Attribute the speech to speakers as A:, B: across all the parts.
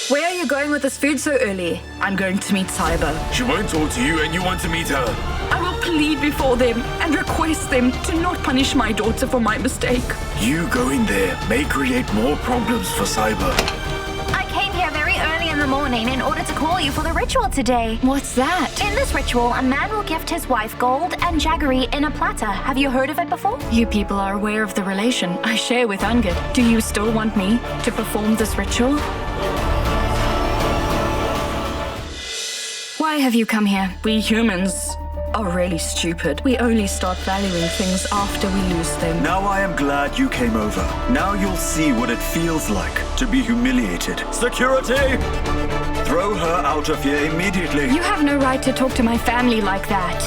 A: Where are you going with this food so early? I'm going to meet Sahiba.
B: She won't talk to you and you want to meet her.
A: I will plead before them and request them to not punish my daughter for my mistake.
B: You going there may create more problems for Sahiba.
C: I came here very early in the morning in order to call you for the ritual today.
A: What's that?
C: In this ritual, a man will gift his wife gold and jaggery in a platter. Have you heard of it before?
A: You people are aware of the relation I share with Angad. Do you still want me to perform this ritual? Why have you come here? We humans are really stupid. We only start valuing things after we lose them.
B: Now I am glad you came over. Now you'll see what it feels like to be humiliated. Security! Throw her out of here immediately.
A: You have no right to talk to my family like that.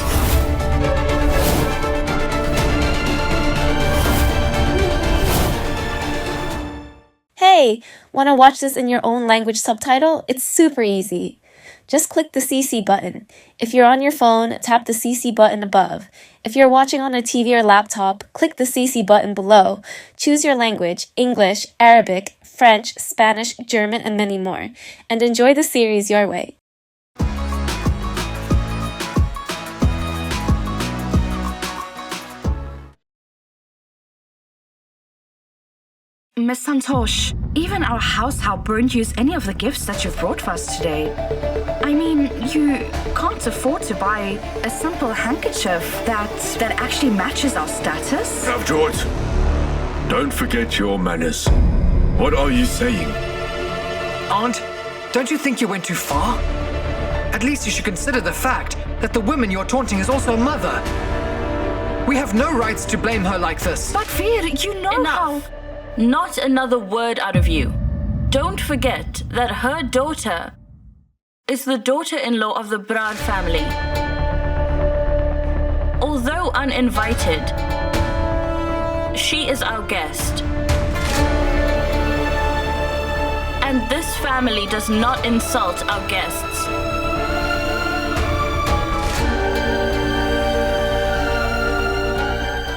D: Hey, want to watch this in your own language subtitle? It's super easy. Just click the CC button. If you're on your phone, tap the CC button above. If you're watching on a TV or laptop, click the CC button below. Choose your language, English, Arabic, French, Spanish, German, and many more. And enjoy the series your way.
A: Miss Santosh, even our house help won't use any of the gifts that you've brought for us today. I mean, you can't afford to buy a simple handkerchief that actually matches our status.
B: Navjot, don't forget your manners. What are you saying?
E: Aunt, don't you think you went too far? At least you should consider the fact that the woman you're taunting is also a mother. We have no rights to blame her like this.
A: But Veer, you know
F: Enough.
A: how...
F: Not another word out of you. Don't forget that her daughter is the daughter-in-law of the Brad family. Although uninvited, she is our guest. And this family does not insult our guests.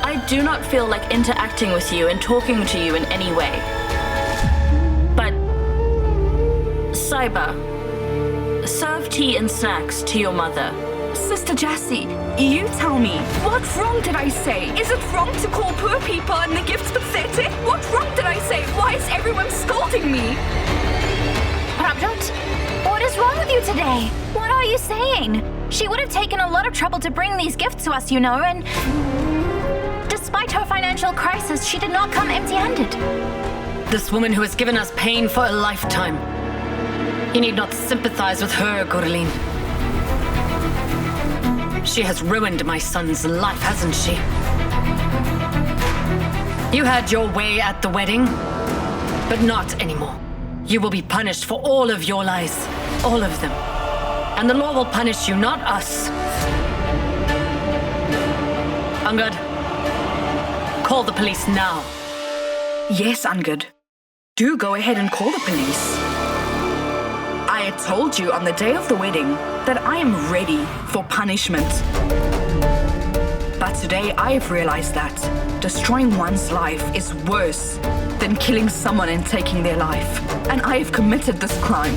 F: I do not feel like interacting with you and talking to you in any way. But, Sahiba, serve tea and snacks to your mother.
A: Sister Jassy, you tell me, what wrong did I say? Is it wrong to call poor people and the gifts pathetic? What wrong did I say? Why is everyone scolding me?
C: Prabhat, what is wrong with you today? What are you saying? She would have taken a lot of trouble to bring these gifts to us, you know, and despite her financial crisis, she did not come empty-handed.
G: This woman who has given us pain for a lifetime. You need not sympathize with her, Gurleen. She has ruined my son's life, hasn't she? You had your way at the wedding, but not anymore. You will be punished for all of your lies, all of them. And the law will punish you, not us. Angad, call the police now.
A: Yes, Angad. Do go ahead and call the police. I had told you on the day of the wedding that I am ready for punishment. But today I have realized that destroying one's life is worse than killing someone and taking their life. And I have committed this crime.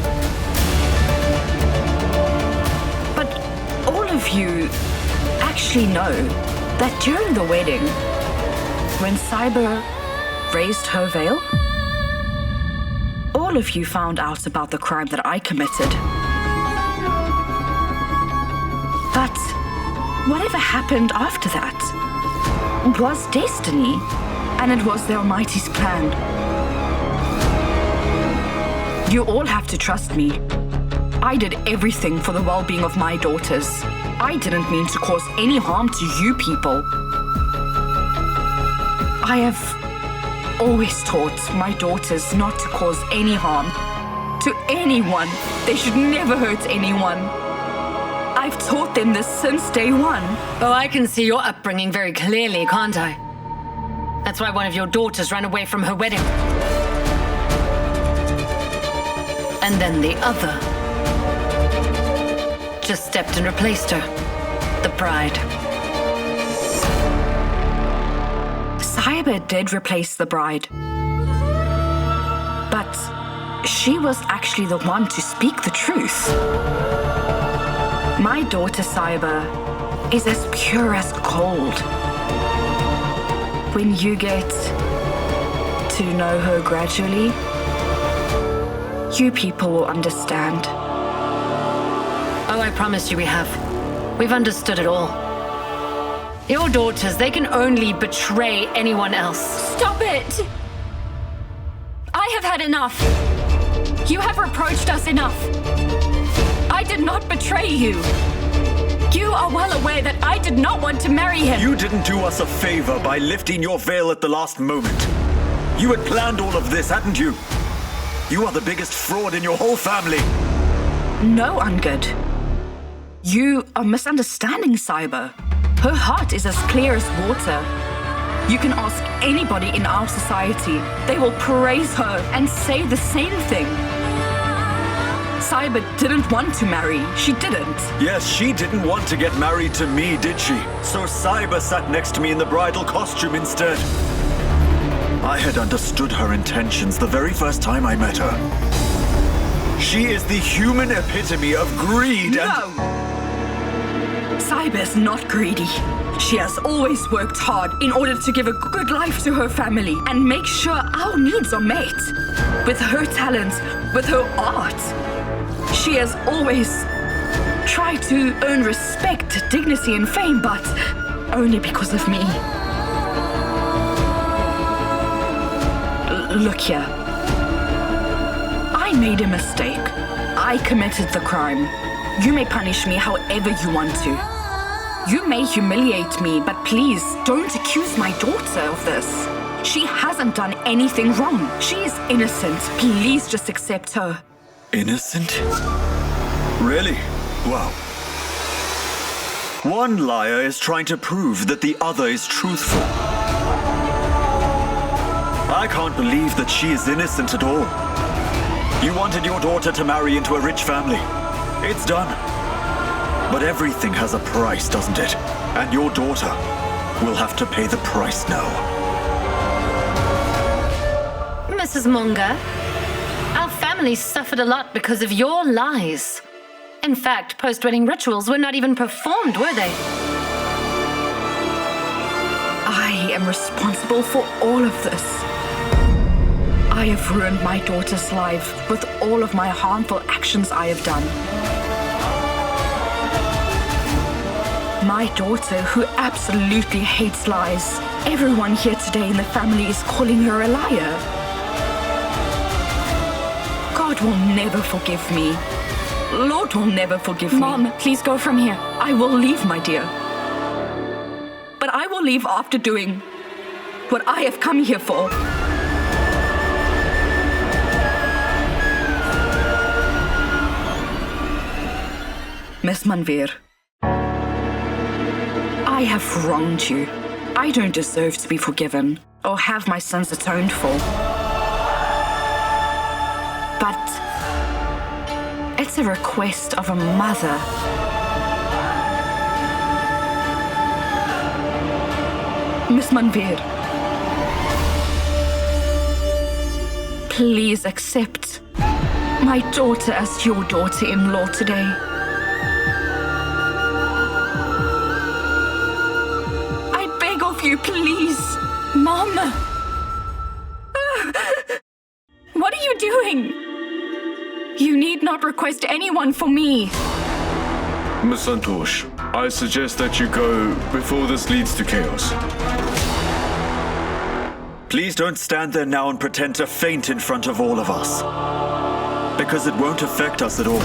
A: But all of you actually know that during the wedding, when Sahiba raised her veil, all of you found out about the crime that I committed. But whatever happened after that was destiny, and it was the Almighty's plan. You all have to trust me. I did everything for the well-being of my daughters. I didn't mean to cause any harm to you people. I have always taught my daughters not to cause any harm to anyone. They should never hurt anyone. I've taught them this since day one.
G: Oh, I can see your upbringing very clearly, can't I? That's why one of your daughters ran away from her wedding. And then the other just stepped and replaced her. The bride.
A: Sahiba did replace the bride. But she was actually the one to speak the truth. My daughter Sahiba is as pure as gold. When you get to know her gradually, you people will understand.
G: Oh, I promise you we have. We've understood it all. Your daughters, they can only betray anyone else.
C: Stop it! I have had enough. You have reproached us enough. I did not betray you. You are well aware that I did not want to marry him.
B: You didn't do us a favor by lifting your veil at the last moment. You had planned all of this, hadn't you? You are the biggest fraud in your whole family.
A: No, Angad. You are misunderstanding Sahiba. Her heart is as clear as water. You can ask anybody in our society. They will praise her and say the same thing. Sahiba didn't want to marry. She didn't.
B: Yes, she didn't want to get married to me, did she? So Sahiba sat next to me in the bridal costume instead. I had understood her intentions the very first time I met her. She is the human epitome of greed and...
A: No! Sahiba is not greedy. She has always worked hard in order to give a good life to her family and make sure our needs are met. With her talents, with her art. She has always tried to earn respect, dignity and fame, but only because of me. Look here. I made a mistake. I committed the crime. You may punish me however you want to. You may humiliate me, but please don't accuse my daughter of this. She hasn't done anything wrong. She is innocent. Please just accept her.
B: Innocent? Really? Wow. One liar is trying to prove that the other is truthful. I can't believe that she is innocent at all. You wanted your daughter to marry into a rich family. It's done. But everything has a price, doesn't it? And your daughter will have to pay the price now.
G: Mrs. Munga, our family suffered a lot because of your lies. In fact, post-wedding rituals were not even performed, were they?
A: I am responsible for all of this. I have ruined my daughter's life with all of my harmful actions I have done. My daughter, who absolutely hates lies. Everyone here today in the family is calling her a liar. God will never forgive me. Lord will never forgive me.
C: Mom, please go from here.
A: I will leave, my dear. But I will leave after doing what I have come here for. Miss Manveer, I have wronged you. I don't deserve to be forgiven or have my sins atoned for. But it's a request of a mother. Miss Manveer, please accept my daughter as your daughter-in-law today. I beg of you, please.
C: Mom! What are you doing? You need not request anyone for me.
H: Miss Santosh, I suggest that you go before this leads to chaos.
B: Please don't stand there now and pretend to faint in front of all of us. Because it won't affect us at all.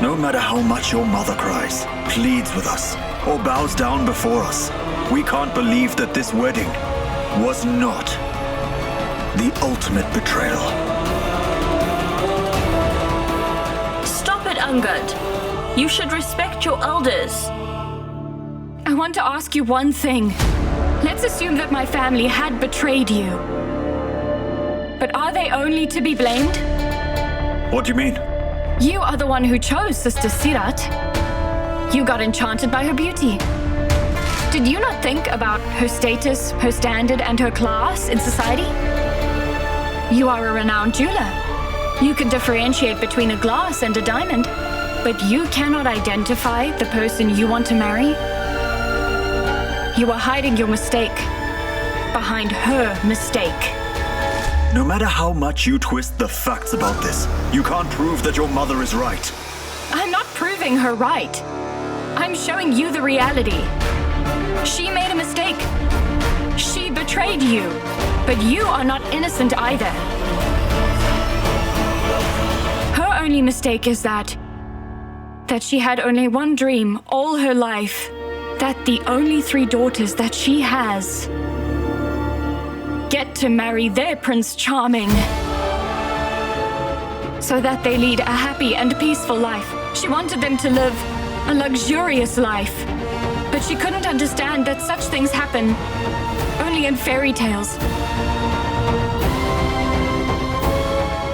B: No matter how much your mother cries, pleads with us, or bows down before us, we can't believe that this wedding was not the ultimate betrayal.
F: Stop it, Angad. You should respect your elders.
C: I want to ask you one thing. Let's assume that my family had betrayed you. But are they only to be blamed?
B: What do you mean?
C: You are the one who chose Sister Sirat. You got enchanted by her beauty. Did you not think about her status, her standard, and her class in society? You are a renowned jeweler. You can differentiate between a glass and a diamond, but you cannot identify the person you want to marry. You are hiding your mistake behind her mistake.
B: No matter how much you twist the facts about this, you can't prove that your mother is right.
C: I'm not proving her right. I'm showing you the reality. She made a mistake. She betrayed you, but you are not innocent either. Her only mistake is that she had only one dream all her life, that the only 3 daughters that she has get to marry their Prince Charming so that they lead a happy and peaceful life. She wanted them to live a luxurious life, but she couldn't understand that such things happen only in fairy tales.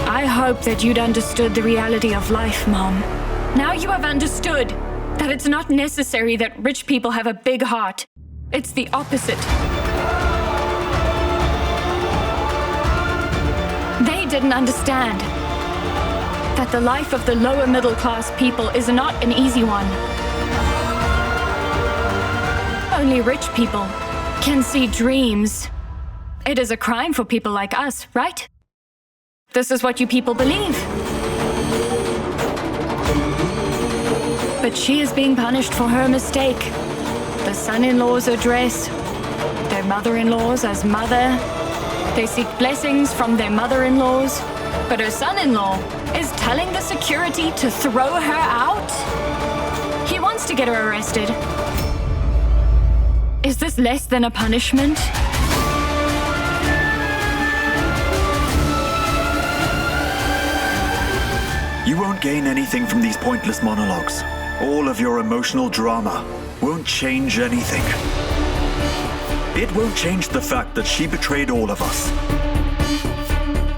C: I hope that you'd understood the reality of life, Mom. Now you have understood that it's not necessary that rich people have a big heart. It's the opposite. They didn't understand that the life of the lower middle class people is not an easy one. Only rich people can see dreams. It is a crime for people like us, right? This is what you people believe. But she is being punished for her mistake. The son-in-laws address their mother-in-laws as mother. They seek blessings from their mother-in-laws. But her son-in-law is telling the security to throw her out? He wants to get her arrested. Is this less than a punishment?
B: You won't gain anything from these pointless monologues. All of your emotional drama won't change anything. It won't change the fact that she betrayed all of us.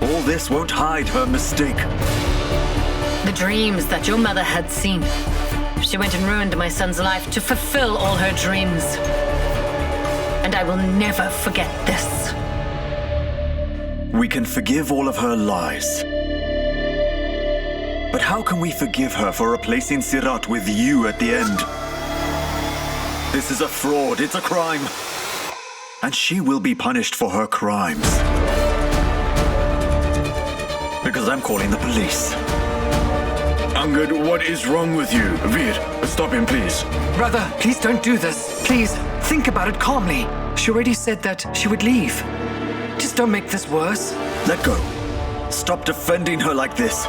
B: All this won't hide her mistake.
G: The dreams that your mother had seen. She went and ruined my son's life to fulfill all her dreams. And I will never forget this.
B: We can forgive all of her lies. But how can we forgive her for replacing Sirat with you at the end? This is a fraud, it's a crime. And she will be punished for her crimes. Because I'm calling the police.
H: Angad, what is wrong with you? Veer, stop him, please.
E: Brother, please don't do this. Please, think about it calmly. She already said that she would leave. Just don't make this worse.
B: Let go. Stop defending her like this.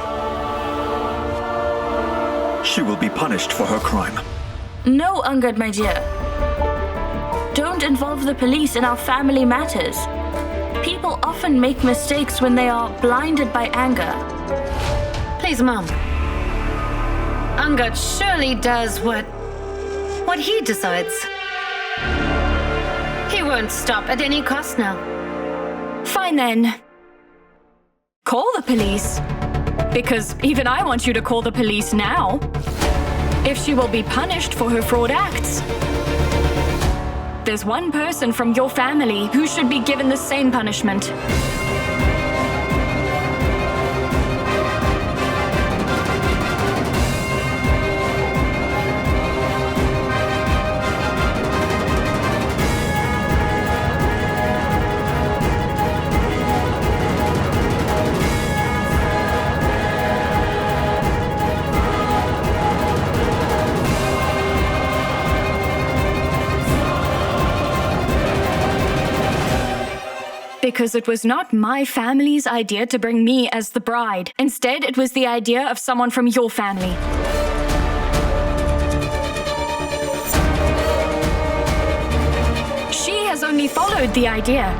B: She will be punished for her crime.
F: No, Angad, my dear. Don't involve the police in our family matters. People often make mistakes when they are blinded by anger.
G: Please, Mom. Angad surely does what he decides. He won't stop at any cost now.
C: Fine then. Call the police. Because even I want you to call the police now. If she will be punished for her fraud acts. There's one person from your family who should be given the same punishment. Because it was not my family's idea to bring me as the bride. Instead, it was the idea of someone from your family. She has only followed the idea.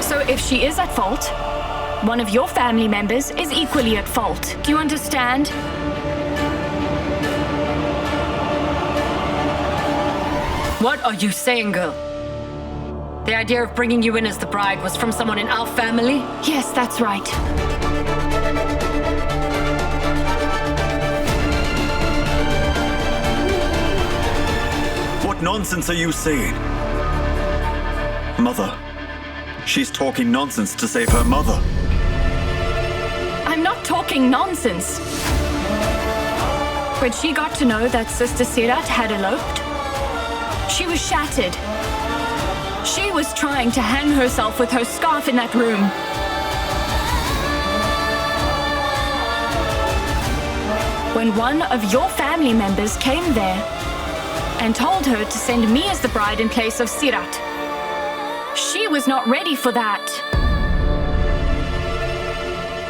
C: So if she is at fault, one of your family members is equally at fault. Do you understand?
G: What are you saying, girl? The idea of bringing you in as the bride was from someone in our family?
C: Yes, that's right.
B: What nonsense are you saying? Mother, She's talking nonsense to save her mother.
A: I'm not talking nonsense. When she got to know that Sister Sirat had eloped, she was shattered. She was trying to hang herself with her scarf in that room. When one of your family members came there and told her to send me as the bride in place of Sirat, she was not ready for that.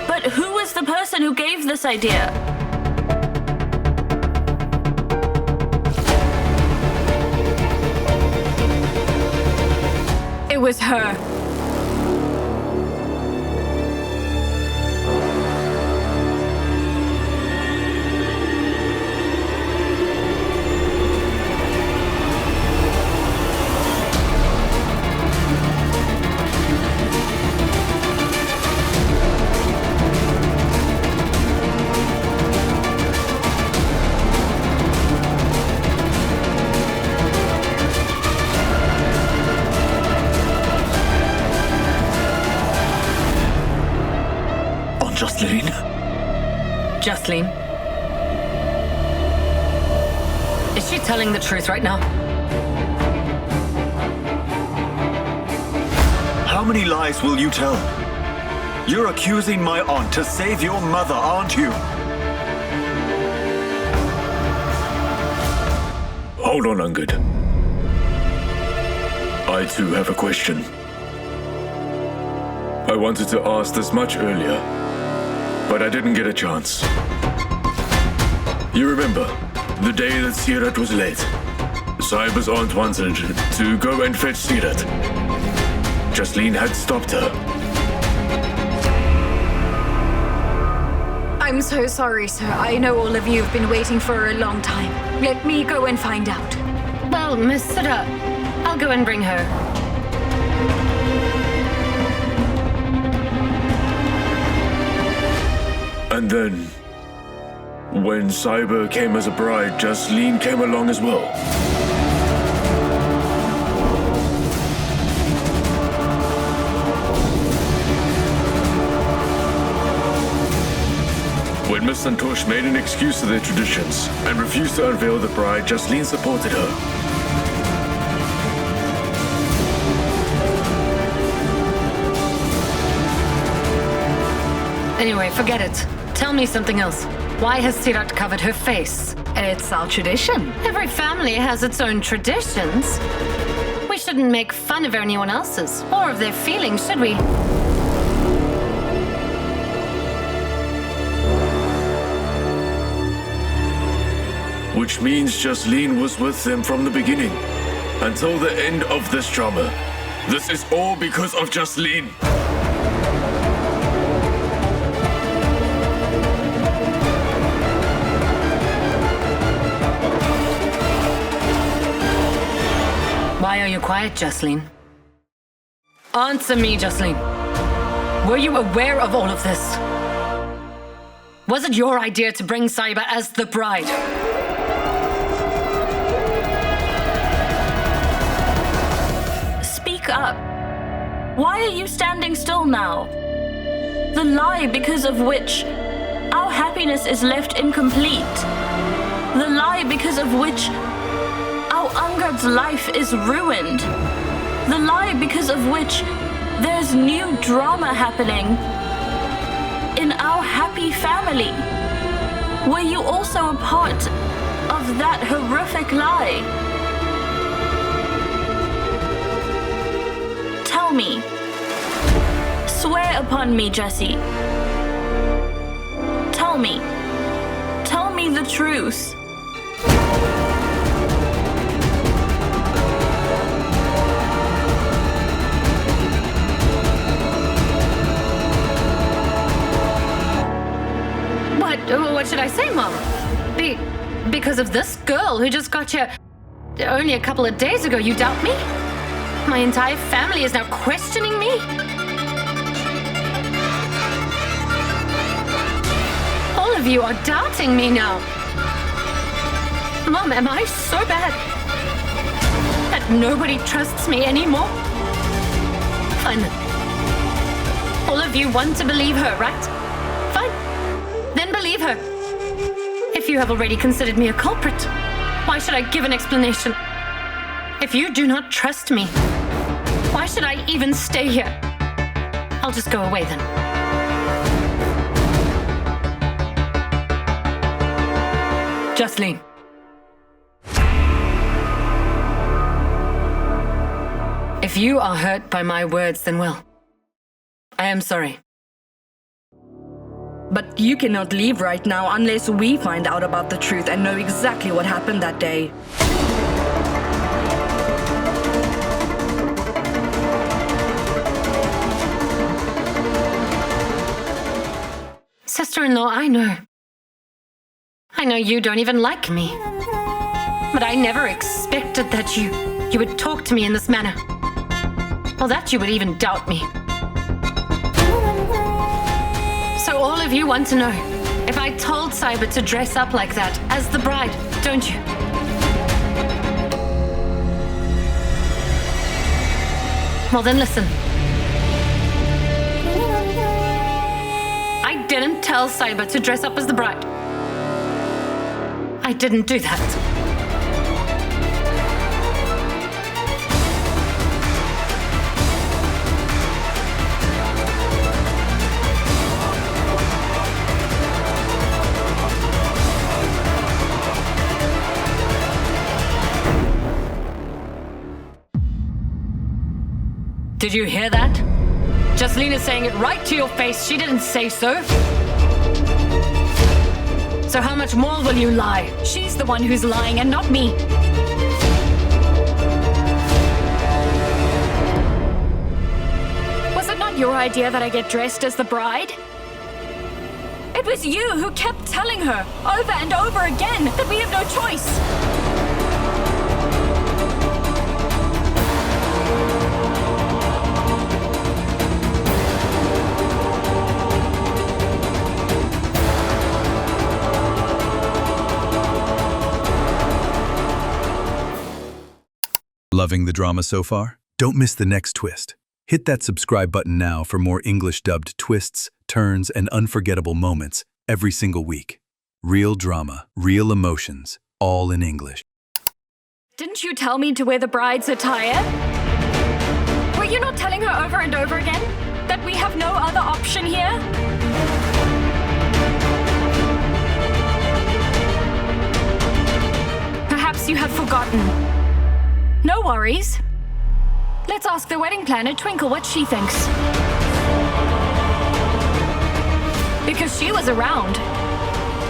F: But who was the person who gave this idea?
A: It was her.
G: Jocelyn? Is she telling the truth right now?
B: How many lies will you tell? You're accusing my aunt to save your mother, aren't you?
H: Hold on, Angad. I too have a question. I wanted to ask this much earlier, but I didn't get a chance. You remember, the day that Sirat was late, Sahiba's aunt wanted to go and fetch Sirat. Jocelyn had stopped her.
A: I'm so sorry, sir. I know all of you have been waiting for a long time. Let me go and find out.
G: Well, Miss Sirat, I'll go and bring her.
H: And then, when Sahiba came as a bride, Jocelyn came along as well. When Miss Santosh made an excuse to their traditions and refused to unveil the bride, Jocelyn supported her.
G: Anyway, forget it. Tell me something else. Why has Sirat covered her face?
A: It's our tradition.
G: Every family has its own traditions. We shouldn't make fun of anyone else's or of their feelings, should we?
H: Which means Jocelyn was with them from the beginning, until the end of this drama. This is all because of Jocelyn.
G: Why are you quiet, Jocelyn? Answer me, Jocelyn. Were you aware of all of this? Was it your idea to bring Sahiba as the bride?
F: Speak up. Why are you standing still now? The lie because of which our happiness is left incomplete. The lie because of which our Angad's life is ruined. The lie because of which there's new drama happening in our happy family. Were you also a part of that horrific lie? Tell me. Swear upon me, Jessie. Tell me. Tell me the truth.
G: What should I say, Mom? Because of this girl who just got here only a couple of days ago, you doubt me? My entire family is now questioning me? All of you are doubting me now. Mom, am I so bad that nobody trusts me anymore? Fine. All of you want to believe her, right? Fine. Then believe her. If you have already considered me a culprit, why should I give an explanation? If you do not trust me, why should I even stay here? I'll just go away then. Justine. If you are hurt by my words, then well, I am sorry.
A: But you cannot leave right now unless we find out about the truth and know exactly what happened that day.
G: Sister-in-law, I know. I know you don't even like me. But I never expected that you would talk to me in this manner. Or that you would even doubt me. So all of you want to know if I told 𝐒𝐕𝐄 to dress up like that as the bride, don't you? Well then listen. I didn't tell 𝐒𝐕𝐄 to dress up as the bride. I didn't do that. Did you hear that? Justine is saying it right to your face. She didn't say so. So how much more will you lie?
A: She's the one who's lying and not me. Was it not your idea that I get dressed as the bride? It was you who kept telling her over and over again that we have no choice.
I: Loving the drama so far? Don't miss the next twist. Hit that subscribe button now for more English-dubbed twists, turns, and unforgettable moments every single week. Real drama, real emotions, all in English.
A: Didn't you tell me to wear the bride's attire? Were you not telling her over and over again that we have no other option here? Perhaps you have forgotten. No worries. Let's ask the wedding planner, Twinkle, what she thinks. Because she was around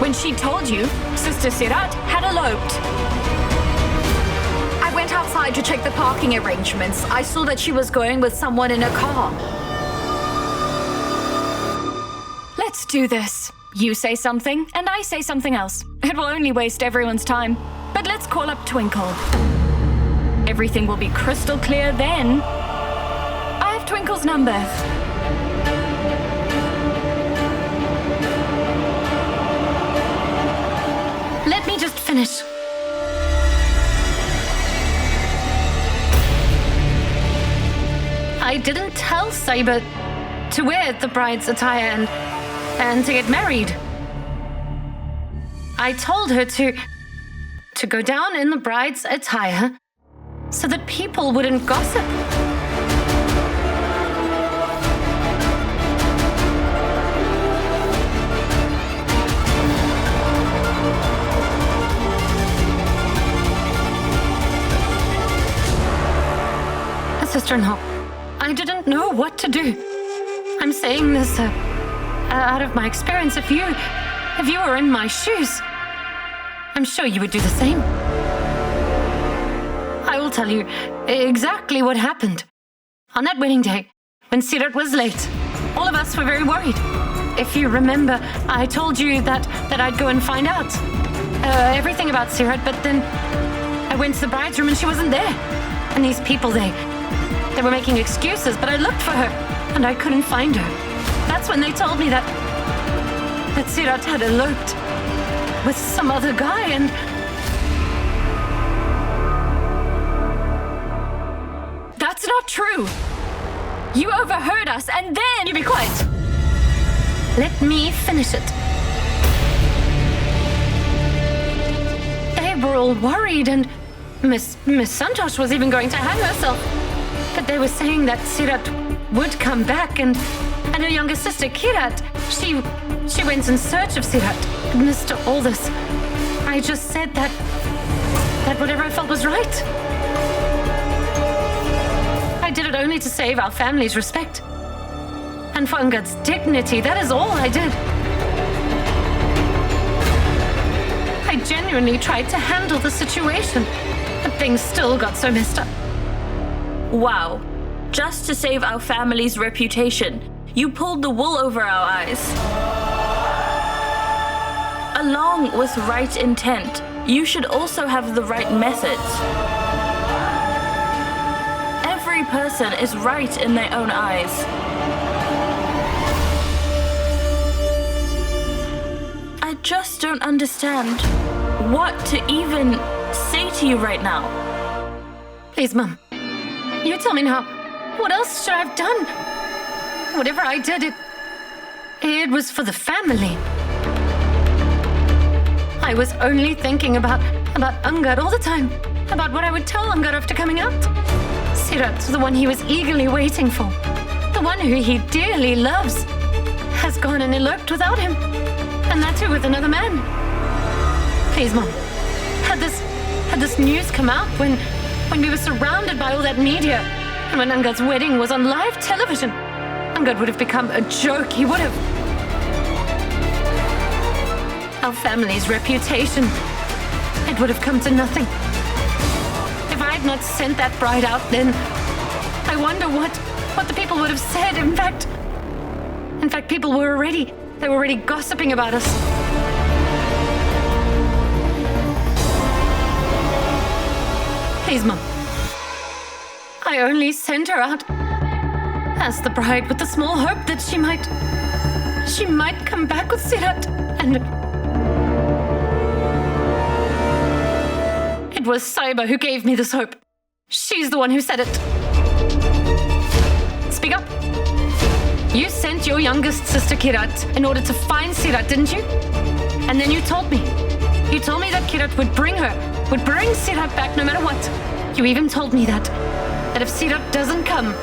A: when she told you Sister Sirat had eloped. I went outside to check the parking arrangements. I saw that she was going with someone in a car. Let's do this. You say something, and I say something else. It will only waste everyone's time. But let's call up Twinkle. Everything will be crystal clear then. I have Twinkle's number.
G: Let me just finish. I didn't tell 𝐒𝐕𝐄 to wear the bride's attire and to get married. I told her to go down in the bride's attire so that people wouldn't gossip. Sister-in-law, I didn't know what to do. I'm saying this out of my experience. If you were in my shoes, I'm sure you would do the same. I will tell you exactly what happened. On that wedding day, when Sirat was late, all of us were very worried. If you remember, I told you that I'd go and find out everything about Sirat, but then I went to the bride's room and she wasn't there. And these people, they were making excuses, but I looked for her and I couldn't find her. That's when they told me that Sirat had eloped with some other guy, and
A: that's not true.
F: You overheard us, and then...
G: You be quiet. Let me finish it. They were all worried, and Miss Santosh was even going to hang herself. But they were saying that Sirat would come back, and her younger sister Kirat, she went in search of Sirat. Amidst all this, I just said that whatever I felt was right. I did it only to save our family's respect. And for Angad's dignity, that is all I did. I genuinely tried to handle the situation, but things still got so messed up.
F: Wow. Just to save our family's reputation, you pulled the wool over our eyes. Along with right intent, you should also have the right methods. Every person is right in their own eyes. I just don't understand what to even say to you right now.
G: Please, Mum. You tell me now. What else should I have done? Whatever I did, it was for the family. I was only thinking about Angad all the time. About what I would tell Angad after coming out. Sirat, the one he was eagerly waiting for. The one who he dearly loves. Has gone and eloped without him. And that too with another man. Please, Mom. Had this news come out when we were surrounded by all that media, and when Angad's wedding was on live television, Angad would have become a joke. He would have. Our family's reputation, it would have come to nothing. If I had not sent that bride out then, I wonder what the people would have said. In fact, people were already gossiping about us. Please, Mum. I only sent her out as the bride with the small hope that she might come back with Sirat, and it was Sahiba who gave me this hope. She's the one who said it. Speak up. You sent your youngest sister Kirat in order to find Sirat, didn't you? And then you told me that Kirat would bring Sirat back no matter what. You even told me that if Sirat doesn't come,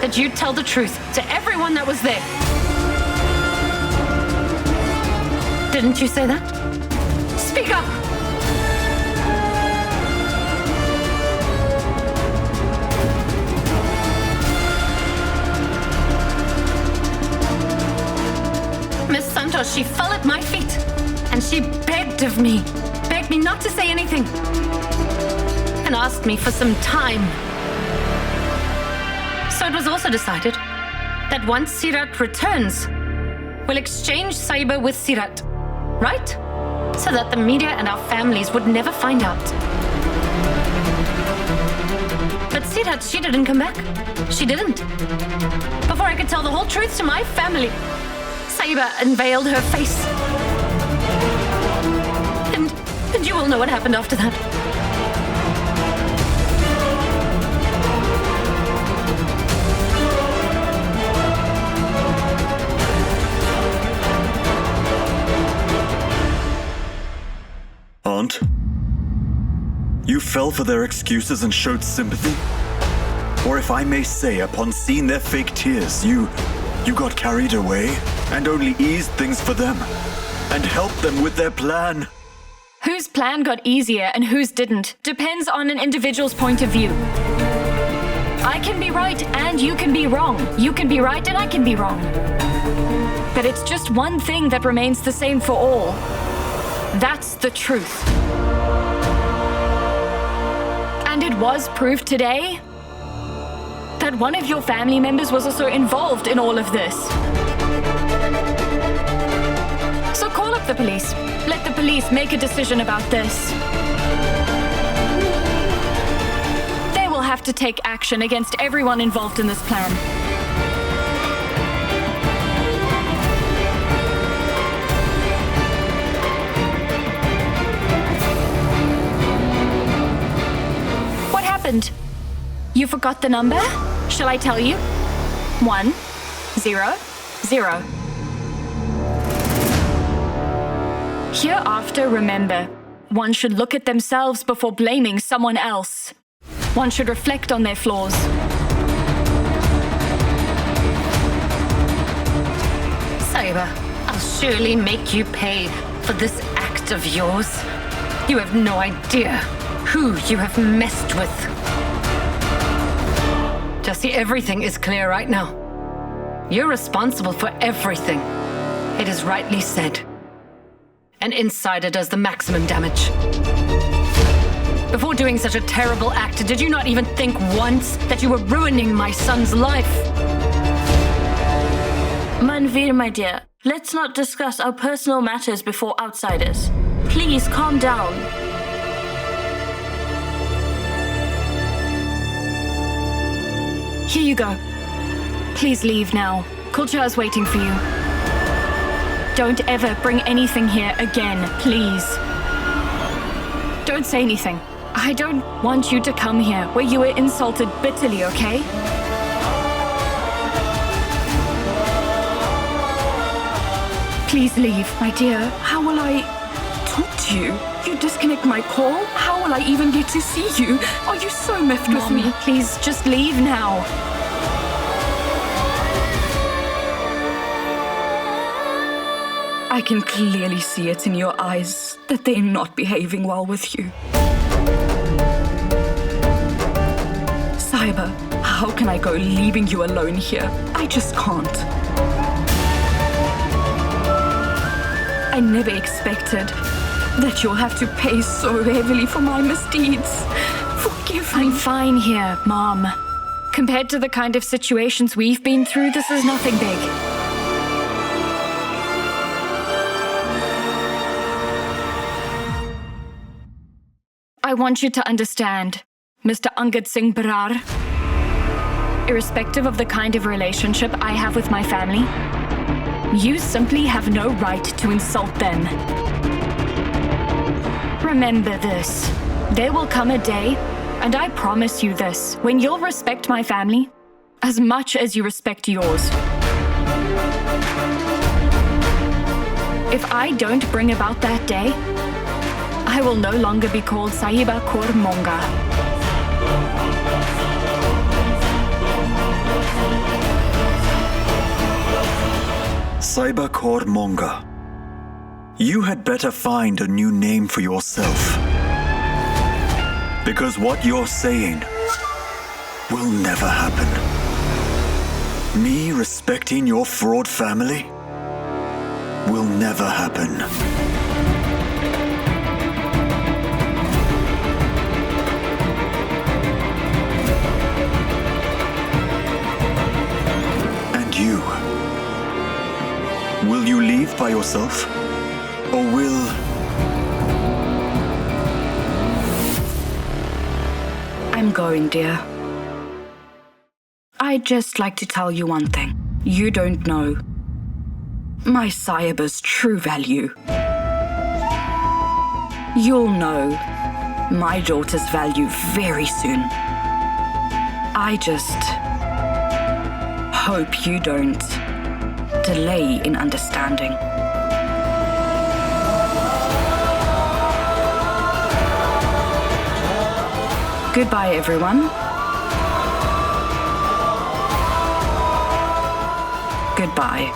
G: that you'd tell the truth to everyone that was there. Didn't you say that? Speak up! Miss Santosh, she fell at my feet, and she begged me not to say anything, and asked me for some time. So it was also decided that once Sirat returns, we'll exchange Sahiba with Sirat, right? So that the media and our families would never find out. But Sirat, she didn't come back. She didn't. Before I could tell the whole truth to my family, Sahiba unveiled her face. And you all know what happened after that.
B: Aunt, you fell for their excuses and showed sympathy? Or if I may say, upon seeing their fake tears, you got carried away and only eased things for them and helped them with their plan?
A: Whose plan got easier and whose didn't depends on an individual's point of view. I can be right and you can be wrong. You can be right and I can be wrong. But it's just one thing that remains the same for all. That's the truth. And it was proved today that one of your family members was also involved in all of this. So call up the police. Let the police make a decision about this. They will have to take action against everyone involved in this plan. What happened? You forgot the number? Shall I tell you?
F: 1, 0, 0. Hereafter, remember, one should look at themselves before blaming someone else. One should reflect on their flaws.
G: Sahiba, I'll surely make you pay for this act of yours. You have no idea who you have messed with. Jesse, everything is clear right now. You're responsible for everything. It is rightly said. An insider does the maximum damage. Before doing such a terrible act, did you not even think once that you were ruining my son's life?
F: Manveer, my dear, let's not discuss our personal matters before outsiders. Please calm down. Here you go. Please leave now. Kulcha is waiting for you. Don't ever bring anything here again, please. Don't say anything. I don't want you to come here where you were insulted bitterly, okay? Please leave, my dear. How will I talk to you? You disconnect my call? How will I even get to see you? Are you so miffed with me? Please just leave now. I can clearly see it in your eyes that they're not behaving well with you. Sahiba, how can I go leaving you alone here? I just can't. I never expected that you'll have to pay so heavily for my misdeeds. Forgive me. I'm fine here, Mom. Compared to the kind of situations we've been through, this is nothing big. I want you to understand, Mr. Angad Singh Brar, irrespective of the kind of relationship I have with my family, you simply have no right to insult them. Remember this. There will come a day, and I promise you this, when you'll respect my family as much as you respect yours. If I don't bring about that day, I will no longer be called Sahiba Kaur Monga.
B: Sahiba Kaur Monga, you had better find a new name for yourself. Because what you're saying will never happen. Me respecting your fraud family will never happen. Will you leave by yourself? Or will...
A: I'm going, dear. I'd just like to tell you one thing. You don't know my Sahiba's true value. You'll know my daughter's value very soon. I just hope you don't delay in understanding. Goodbye, everyone. Goodbye.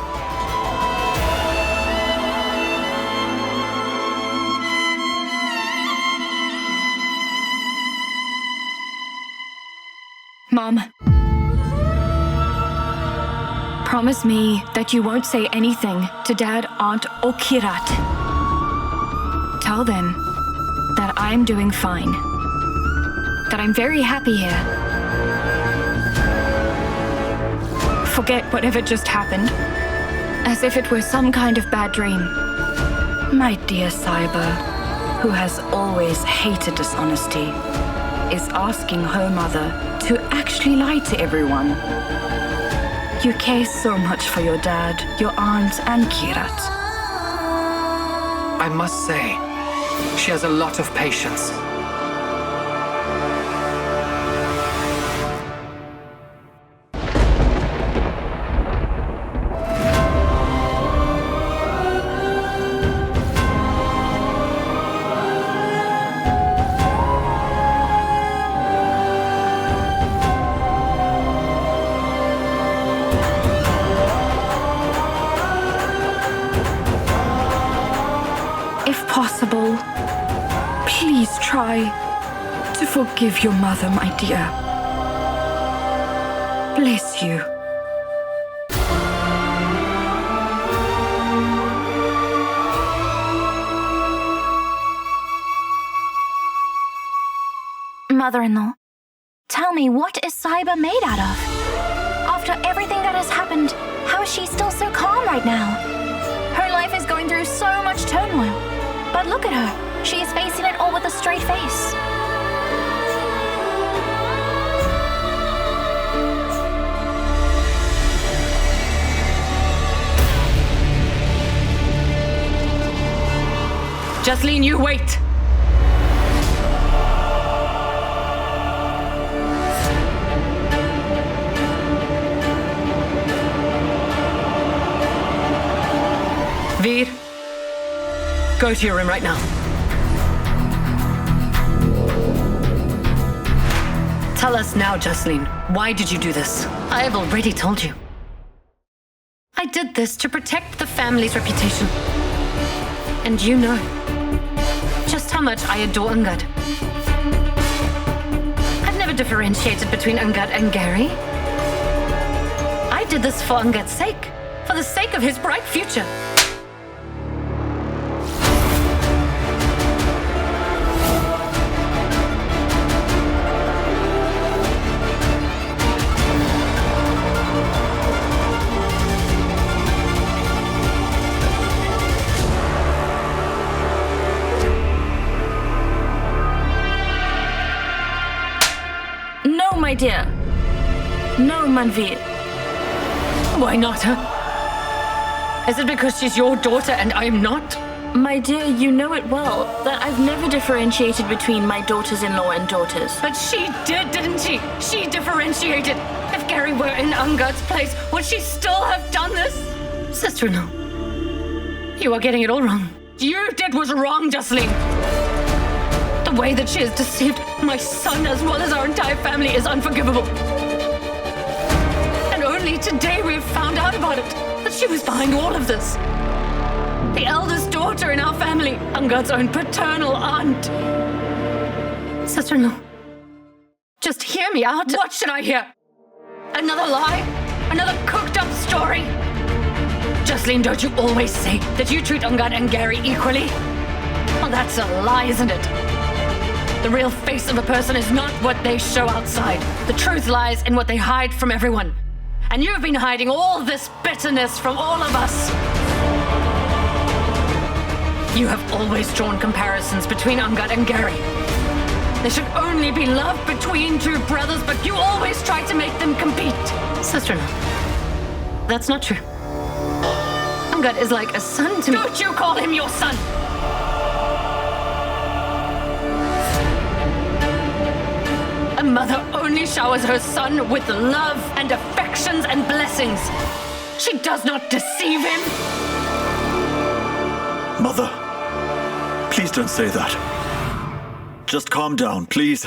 F: Mom. Promise me that you won't say anything to Dad, Aunt, or Kirat. Tell them that I'm doing fine. That I'm very happy here. Forget whatever just happened, as if it were some kind of bad dream.
A: My dear Sahiba, who has always hated dishonesty, is asking her mother to actually lie to everyone. You care so much for your dad, your aunt, and Kirat.
E: I must say, she has a lot of patience.
A: possible, please try to forgive your mother, my dear. Bless you.
C: Mother-in-law, tell me, what is Sahiba made out of? After everything that has happened, how is she still so calm right now? Her life is going through so much turmoil. But look at her. She is facing it all with a straight face.
G: Jocelyn, you wait! Veer, go to your room right now. Tell us now, Jocelyn, why did you do this? I have already told you. I did this to protect the family's reputation. And you know just how much I adore Angad. I've never differentiated between Angad and Gary. I did this for Angad's sake, for the sake of his bright future.
F: My dear. No, Manveer.
G: Why not, huh? Is it because she's your daughter and I'm not?
F: My dear, you know it well that I've never differentiated between my daughters-in-law and daughters.
G: But she did, didn't she? She differentiated. If Gary were in Angad's place, would she still have done this? Sister-in-law, you are getting it all wrong. You did was wrong, Jocelyn. The way that she has deceived my son as well as our entire family is unforgivable. And only today we have found out about it, that she was behind all of this. The eldest daughter in our family, Angad's own paternal aunt. Sister-in-law, just hear me out. What should I hear? Another lie? Another cooked-up story? Jocelyn, don't you always say that you treat Angad and Gary equally? Well, that's a lie, isn't it? The real face of a person is not what they show outside. The truth lies in what they hide from everyone. And you have been hiding all this bitterness from all of us. You have always drawn comparisons between Angad and Gary. There should only be love between two brothers, but you always try to make them compete. Sister-in-law, that's not true. Angad is like a son to me. Don't you call him your son! A mother only showers her son with love and affections and blessings. She does not deceive him.
B: Mother, please don't say that. Just calm down, please.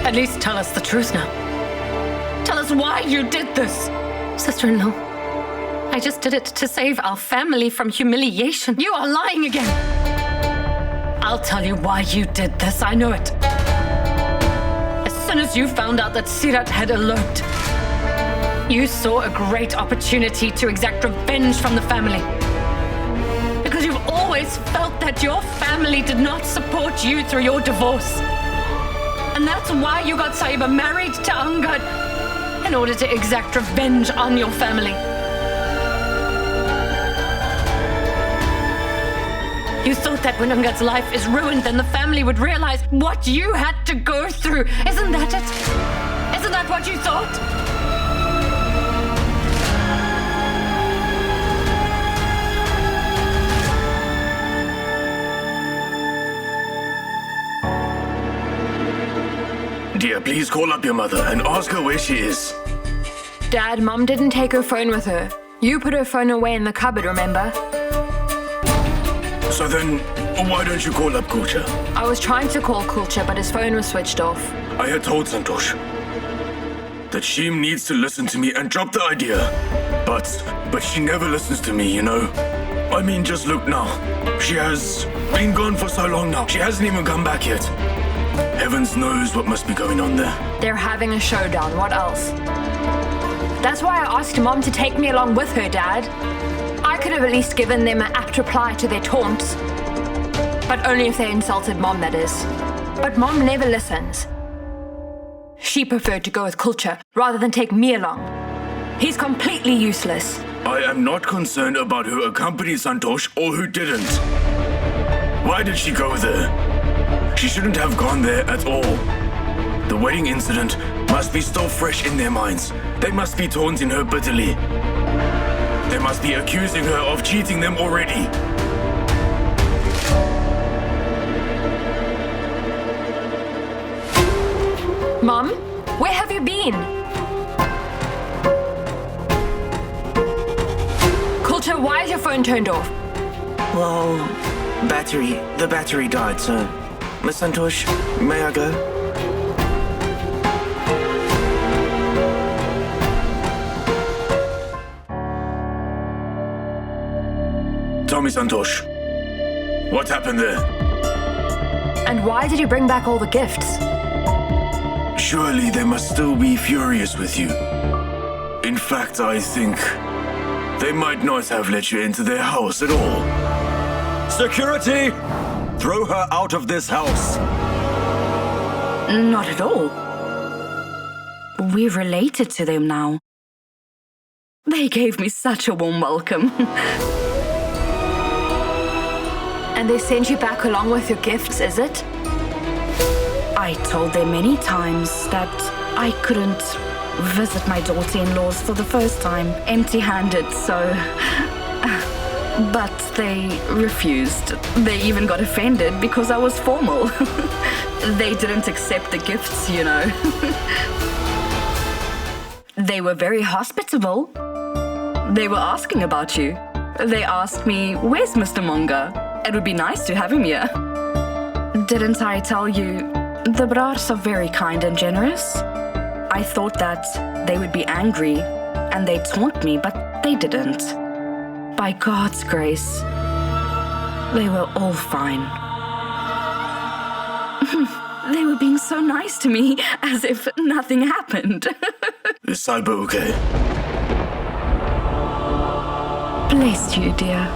G: At least tell us the truth now. Tell us why you did this. Sister-in-law, I just did it to save our family from humiliation. You are lying again. I'll tell you why you did this. I know it. As soon as you found out that Sirat had eloped, you saw a great opportunity to exact revenge from the family. Because you've always felt that your family did not support you through your divorce. And that's why you got Sahiba married to Angad, in order to exact revenge on your family. You thought that when Angad's life is ruined, then the family would realize what you had to go through. Isn't that it? Isn't that what you thought?
H: Dear, please call up your mother and ask her where she is.
F: Dad, Mom didn't take her phone with her. You put her phone away in the cupboard, remember?
H: So then, why don't you call up 𝐻𝐬𝐿?
F: I was trying to call 𝐻𝐬𝐿, but his phone was switched off.
H: I had told Santosh that she needs to listen to me and drop the idea. But But she never listens to me, you know? I mean, just look now. She has been gone for so long now. She hasn't even come back yet. Heavens knows what must be going on there.
J: They're having a showdown. What else? That's why I asked Mom to take me along with her, Dad. I could have at least given them an apt reply to their taunts. But only if they insulted Mom, that is. But Mom never listens. She preferred to go with Culture rather than take me along. He's completely useless.
H: I am not concerned about who accompanied Santosh or who didn't. Why did she go there? She shouldn't have gone there at all. The wedding incident must be still fresh in their minds. They must be taunting her bitterly. They must be accusing her of cheating them already.
J: Mom, where have you been? Culture, why is your phone turned off?
K: Well, the battery died, so... Miss Santosh, may I go?
H: Tell me, Santosh, what happened there?
J: And why did you bring back all the gifts?
H: Surely they must still be furious with you. In fact, I think they might not have let you into their house at all.
B: Security! Throw her out of this house.
A: Not at all. We're related to them now. They gave me such a warm welcome.
J: And they sent you back along with your gifts, is it?
A: I told them many times that I couldn't visit my daughter-in-laws for the first time empty-handed, so... But they refused. They even got offended because I was formal. They didn't accept the gifts, you know. They were very hospitable. They were asking about you. They asked me, where's Mr. Monga? It would be nice to have him here. Didn't I tell you, the Brars are very kind and generous? I thought that they would be angry and they'd taunt me, but they didn't. By God's grace, they were all fine. They were being so nice to me, as if nothing happened.
H: Is Sahiba okay?
A: Bless you, dear.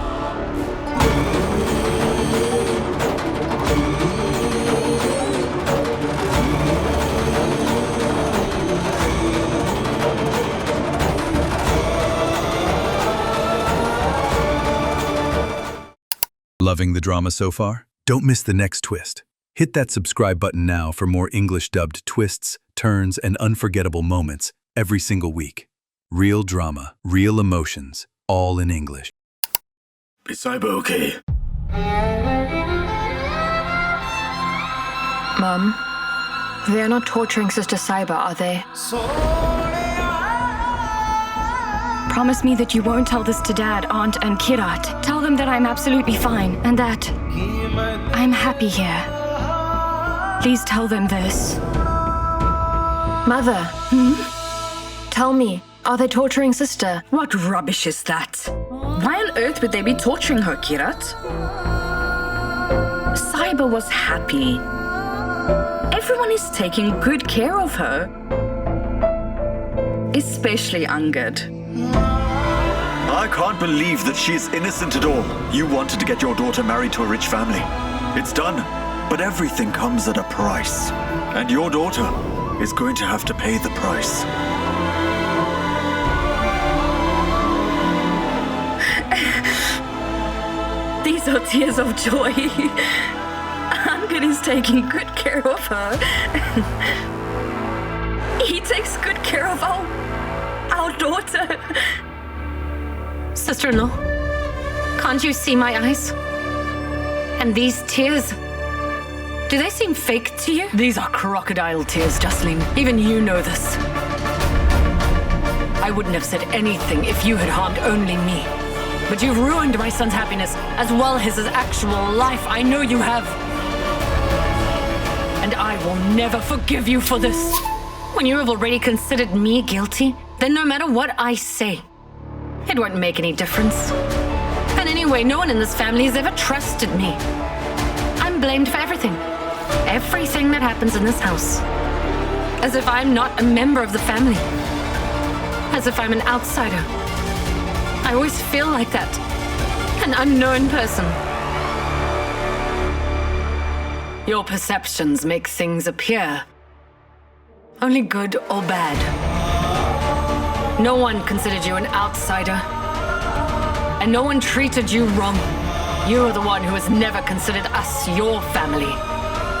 I: Loving the drama so far? Don't miss the next twist. Hit that subscribe button now for more English-dubbed twists, turns, and unforgettable moments every single week. Real drama, real emotions, all in English.
H: Is Sahiba okay?
J: Mom, they're not torturing Sister Sahiba, are they?
A: Promise me that you won't tell this to Dad, Aunt, and Kirat. Tell them that I'm absolutely fine and that I'm happy here. Please tell them this.
J: Mother, tell me, are they torturing Sister?
A: What rubbish is that? Why on earth would they be torturing her, Kirat? Sahiba was happy. Everyone is taking good care of her. Especially Angad.
B: I can't believe that she's innocent at all. You wanted to get your daughter married to a rich family. It's done, but everything comes at a price. And your daughter is going to have to pay the price.
A: These are tears of joy. Angad is taking good care of her. He takes good care of our daughter.
G: Sister-in-law, can't you see my eyes? And these tears, do they seem fake to you? These are crocodile tears, Jocelyn. Even you know this. I wouldn't have said anything if you had harmed only me. But you've ruined my son's happiness, as well as his actual life. I know you have. And I will never forgive you for this. When you have already considered me guilty, then no matter what I say, It won't make any difference. And anyway, no one in this family has ever trusted me. I'm blamed for everything. Everything that happens in this house. As if I'm not a member of the family. As if I'm an outsider. I always feel like that. An unknown person. Your perceptions make things appear only good or bad. No one considered you an outsider. And no one treated you wrong. You are the one who has never considered us your family.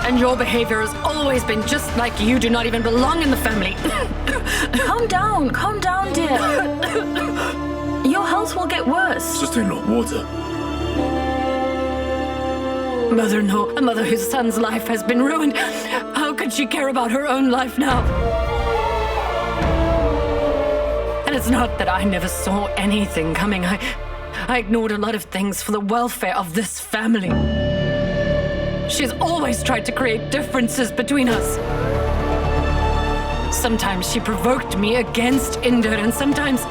G: And your behavior has always been just like you do not even belong in the family.
F: Calm down, dear. Your health will get worse.
H: Sister-in-law, water.
G: Mother-in-law, a mother whose son's life has been ruined. How could she care about her own life now? And it's not that I never saw anything coming. I ignored a lot of things for the welfare of this family. She's always tried to create differences between us. Sometimes she provoked me against Inder, and sometimes...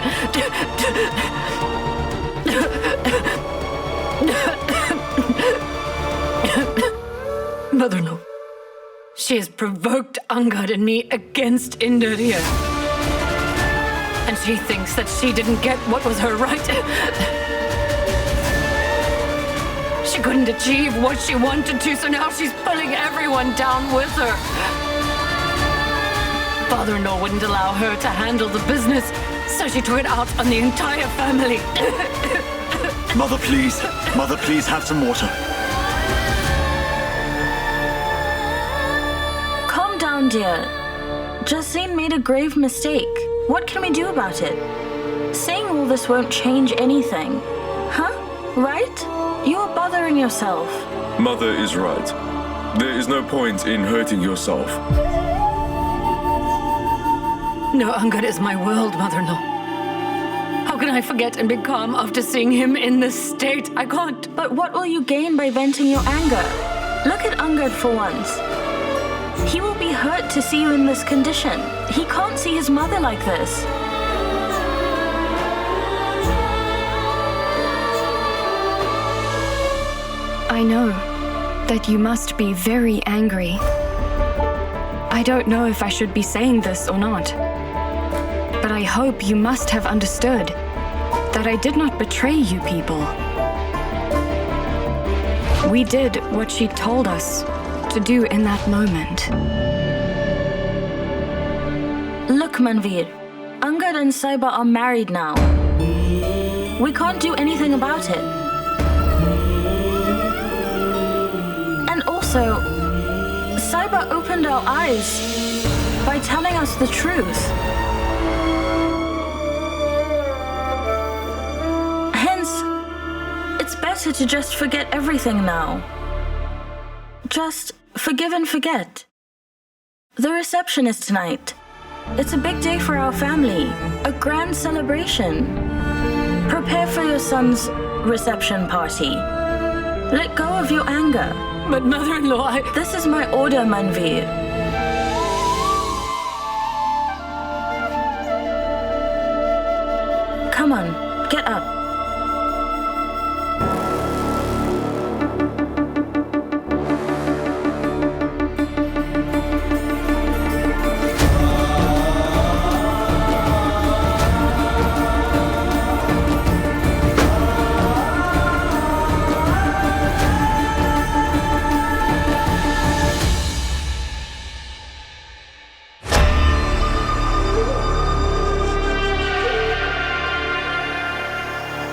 G: Mother-in-law, she has provoked Angad and me against Inder here. And she thinks that she didn't get what was her right. She couldn't achieve what she wanted to, so now she's pulling everyone down with her. Father-in-law wouldn't allow her to handle the business, so she took it out on the entire family.
B: Mother, please have some water.
F: Calm down, dear. Justine made a grave mistake. What can we do about it? Saying all this won't change anything. Huh? Right? You are bothering yourself.
H: Mother is right. There is no point in hurting yourself.
G: No, Angad is my world, mother-in-law. How can I forget and be calm after seeing him in this state? I can't.
F: But what will you gain by venting your anger? Look at Angad for once. He will be hurt to see you in this condition. He can't see his mother like this.
L: I know that you must be very angry. I don't know if I should be saying this or not, but I hope you must have understood that I did not betray you people. We did what she told us to do in that moment.
F: Look, Manveer. Angad and Sahiba are married now. We can't do anything about it. And also, Sahiba opened our eyes by telling us the truth. Hence, it's better to just forget everything now. Just forgive and forget. The reception is tonight. It's a big day for our family, a grand celebration. Prepare for your son's reception party. Let go of your anger.
G: But mother-in-law,
F: This is my order, Manveer. Come on, get up.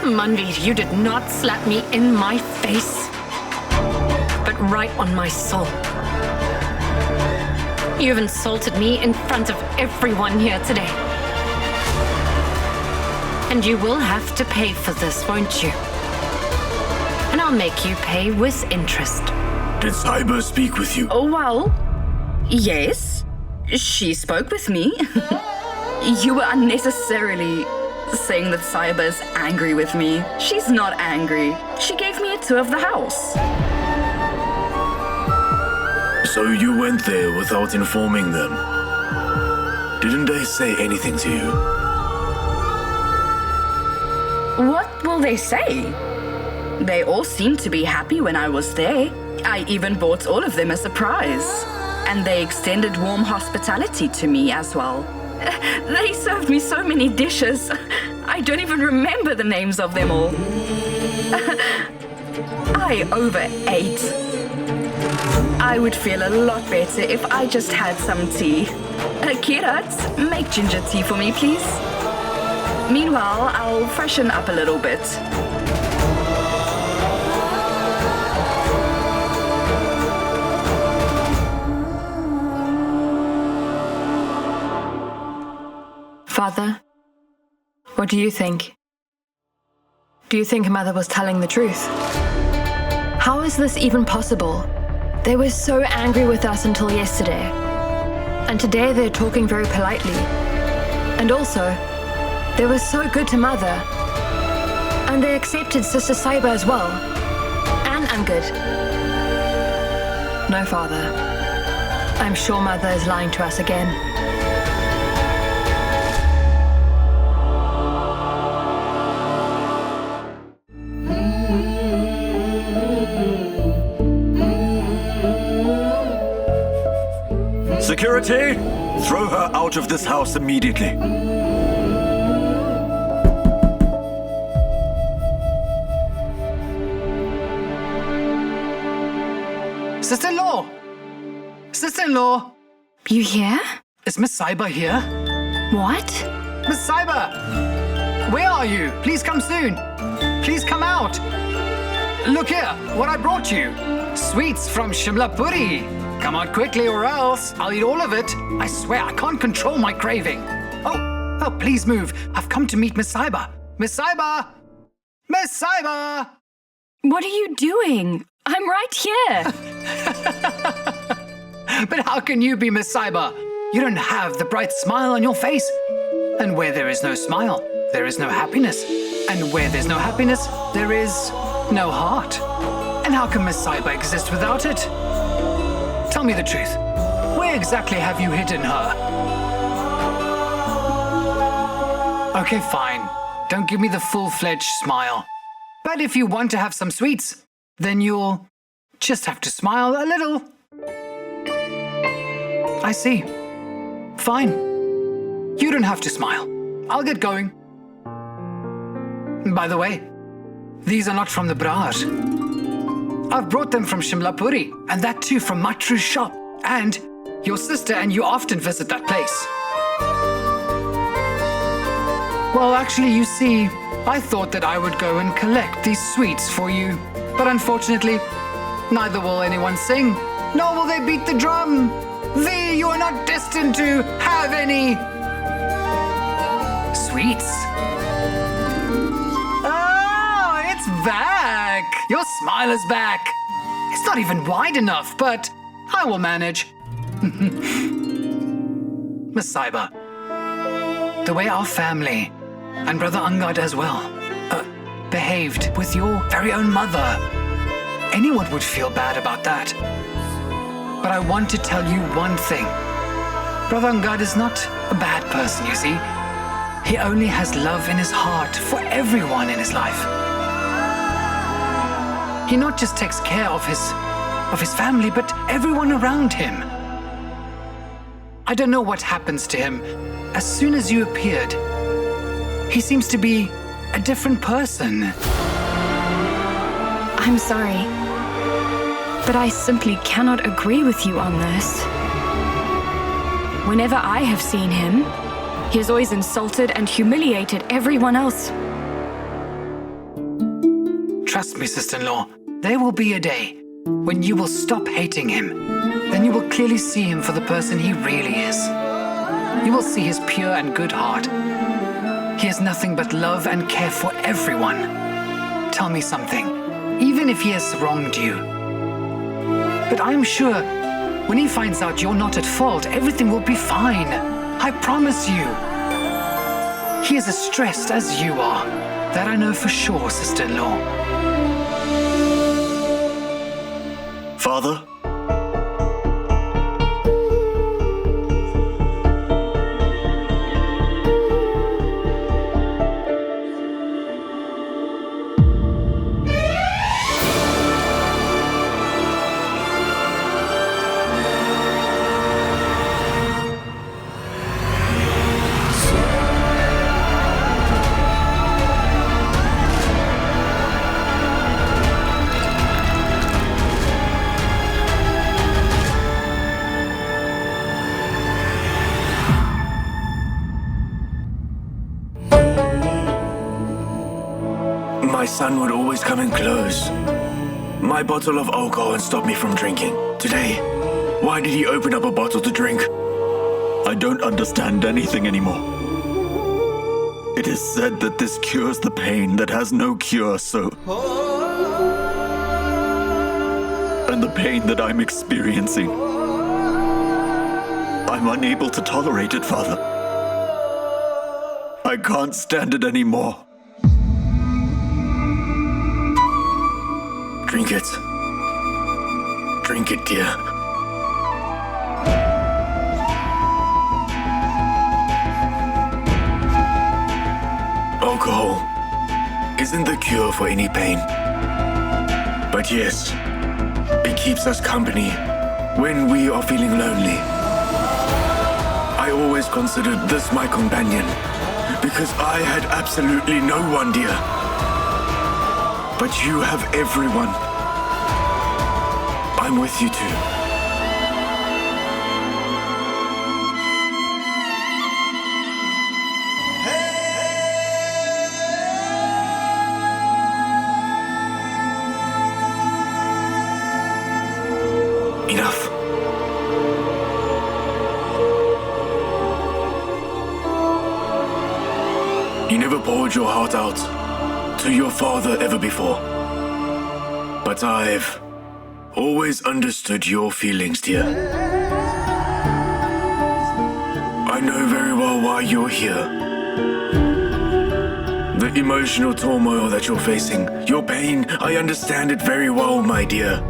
G: Manveer, you did not slap me in my face, but right on my soul. You've insulted me in front of everyone here today. And you will have to pay for this, won't you? And I'll make you pay with interest.
H: Did Sahiba speak with you?
A: Oh, well, yes. She spoke with me. You were unnecessarily saying that Sahiba is angry with me. She's not angry. She gave me a tour of the house.
H: So you went there without informing them? Didn't they say anything to you?
A: What will they say? They all seemed to be happy when I was there. I even bought all of them a surprise. And they extended warm hospitality to me as well. They served me so many dishes. I don't even remember the names of them all. I overate. I would feel a lot better if I just had some tea. 𝐀𝐻𝐕𝐄, make ginger tea for me, please. Meanwhile, I'll freshen up a little bit.
L: Father, what do you think? Do you think Mother was telling the truth? How is this even possible? They were so angry with us until yesterday. And today they're talking very politely. And also, they were so good to Mother. And they accepted Sister Sahiba as well. And Angad. No, Father. I'm sure Mother is lying to us again.
B: Security! Throw her out of this house immediately.
E: Sister-in-law! Sister-in-law!
L: You here?
E: Is Miss Sahiba here?
L: What?
E: Miss Sahiba! Where are you? Please come soon. Please come out. Look here, what I brought you. Sweets from Shimla Puri. Come out quickly or else I'll eat all of it. I swear I can't control my craving. Oh, please move. I've come to meet Miss Sahiba. Miss Sahiba! Miss Sahiba!
L: What are you doing? I'm right here.
E: But how can you be Miss Sahiba? You don't have the bright smile on your face. And where there is no smile, there is no happiness. And where there's no happiness, there is no heart. And how can Miss Sahiba exist without it? Tell me the truth. Where exactly have you hidden her? Okay, fine. Don't give me the full-fledged smile. But if you want to have some sweets, then you'll just have to smile a little. I see. Fine. You don't have to smile. I'll get going. By the way, these are not from the Brar. I've brought them from Shimla Puri, and that too from Matru's shop. And your sister and you often visit that place. Well, actually, you see, I thought that I would go and collect these sweets for you. But unfortunately, neither will anyone sing, nor will they beat the drum. You are not destined to have any sweets. Oh, it's back. Your smile is back. It's not even wide enough, but I will manage. Miss Sahiba, the way our family and Brother Angad as well behaved with your very own mother, anyone would feel bad about that. But I want to tell you one thing. Brother Angad is not a bad person, you see. He only has love in his heart for everyone in his life. He not just takes care of his family, but everyone around him. I don't know what happens to him. As soon as you appeared, he seems to be a different person.
L: I'm sorry, but I simply cannot agree with you on this. Whenever I have seen him, he has always insulted and humiliated everyone else.
E: Trust me, sister-in-law, there will be a day when you will stop hating him. Then you will clearly see him for the person he really is. You will see his pure and good heart. He has nothing but love and care for everyone. Tell me something, even if he has wronged you. But I'm sure when he finds out you're not at fault, everything will be fine. I promise you. He is as stressed as you are. That I know for sure, sister-in-law.
B: Father?
H: son would always come and close my bottle of alcohol and stop me from drinking. Today, why did he open up a bottle to drink?
B: I don't understand anything anymore. It is said that this cures the pain that has no cure, so... And the pain that I'm experiencing, I'm unable to tolerate it, Father. I can't stand it anymore.
H: Drink it. Drink it, dear. Alcohol isn't the cure for any pain. But yes, it keeps us company when we are feeling lonely. I always considered this my companion because I had absolutely no one, dear. But you have everyone. I'm with you too. Enough. You never poured your heart out to your father ever before. But I've always understood your feelings, dear. I know very well why you're here. The emotional turmoil that you're facing, your pain, I understand it very well, my dear.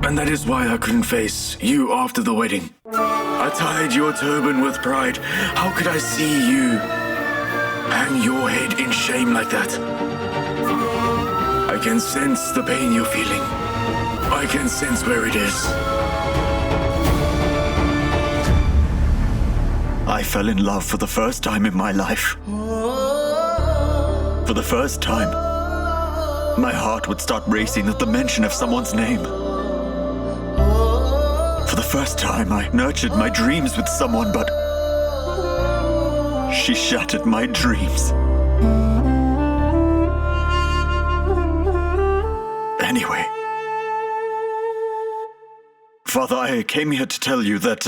H: And that is why I couldn't face you after the wedding. I tied your turban with pride. How could I see you hang your head in shame like that? I can sense the pain you're feeling. I can sense where it is.
B: I fell in love for the first time in my life. For the first time, my heart would start racing at the mention of someone's name. For the first time, I nurtured my dreams with someone, but she shattered my dreams. Anyway, Father, I came here to tell you that,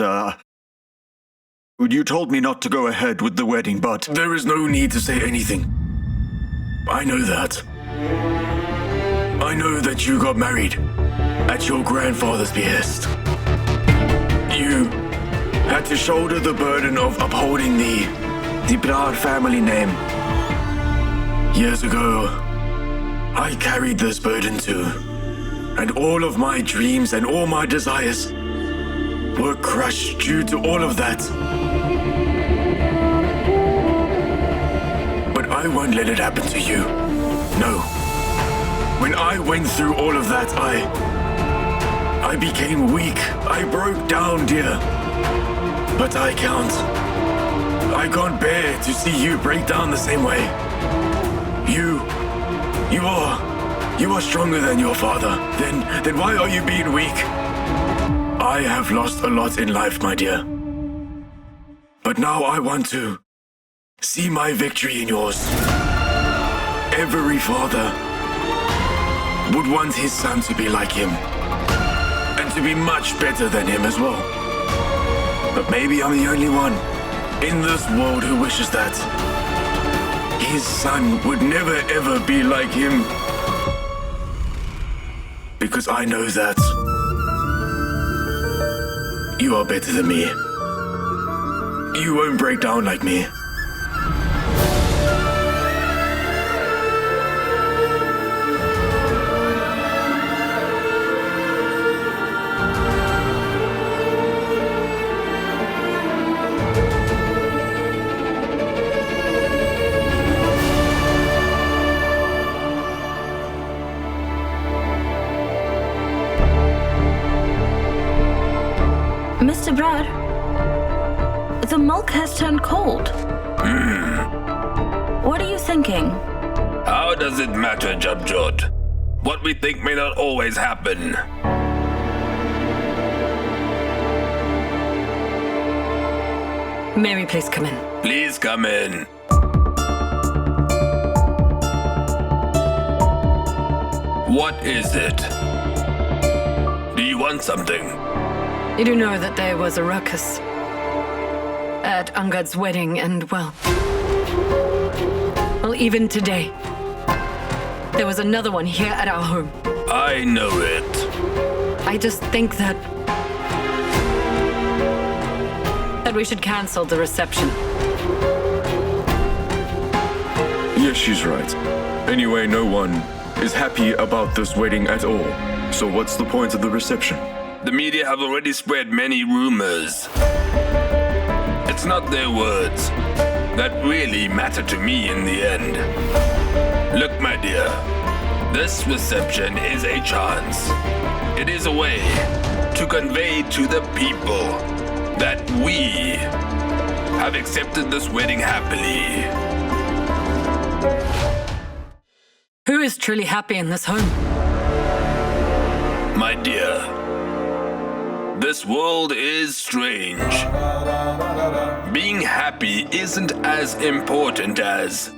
B: you told me not to go ahead with the wedding, but...
H: There is no need to say anything. I know that. I know that you got married at your grandfather's behest. You had to shoulder the burden of upholding the proud family name. Years ago, I carried this burden too, and all of my dreams and all my desires were crushed due to all of that. But I won't let it happen to you. No. When I went through all of that, I became weak. I broke down, dear. But I can't bear to see you break down the same way. You are stronger than your father. Then why are you being weak? I have lost a lot in life, my dear. But now I want to see my victory in yours. Every father would want his son to be like him, and to be much better than him as well. But maybe I'm the only one in this world who wishes that his son would never ever be like him. Because I know that you are better than me. You won't break down like me.
F: Mr. Brad, the milk has turned cold. What are you thinking?
H: How does it matter, Jabjot? What we think may not always happen.
G: Mary, please come in.
H: Please come in. What is it? Do you want something?
G: You do know that there was a ruckus at Angad's wedding, and well, even today, there was another one here at our home.
H: I know it.
G: I just think that we should cancel the reception.
H: Yes, she's right. Anyway, no one is happy about this wedding at all.
B: So what's the point of the reception?
H: The media have already spread many rumors. It's not their words that really matter to me in the end. Look, my dear, this reception is a chance. It is a way to convey to the people that we have accepted this wedding happily.
G: Who is truly happy in this home?
H: My dear, this world is strange. Being happy isn't as important as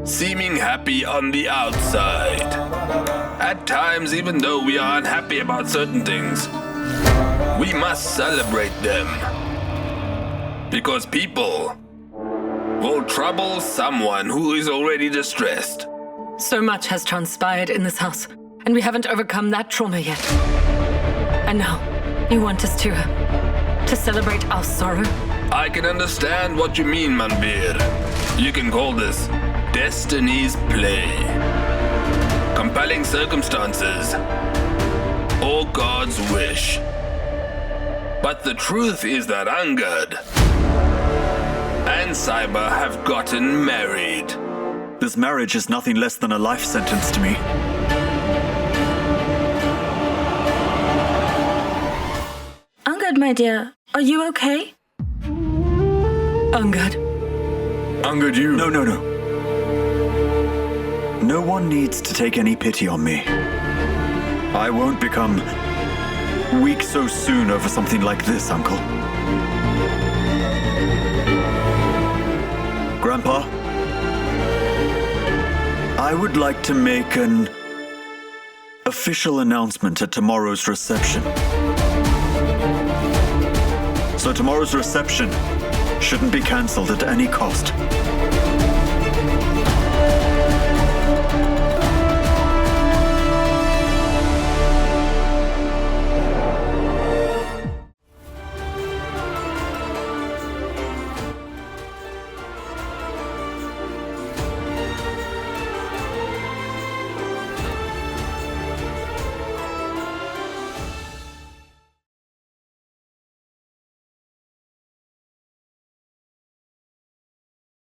H: seeming happy on the outside. At times, even though we are unhappy about certain things, we must celebrate them. Because people will trouble someone who is already distressed.
G: So much has transpired in this house, and we haven't overcome that trauma yet. And now, you want us to celebrate our sorrow?
H: I can understand what you mean, Manveer. You can call this Destiny's play. Compelling circumstances, or God's wish. But the truth is that Angad and Sahiba have gotten married.
B: This marriage is nothing less than a life sentence to me.
F: Angad, my dear, are you okay?
G: Angad.
H: Angad, you...
B: No. No one needs to take any pity on me. I won't become weak so soon over something like this, Uncle. Grandpa, I would like to make an official announcement at tomorrow's reception. So tomorrow's reception shouldn't be cancelled at any cost.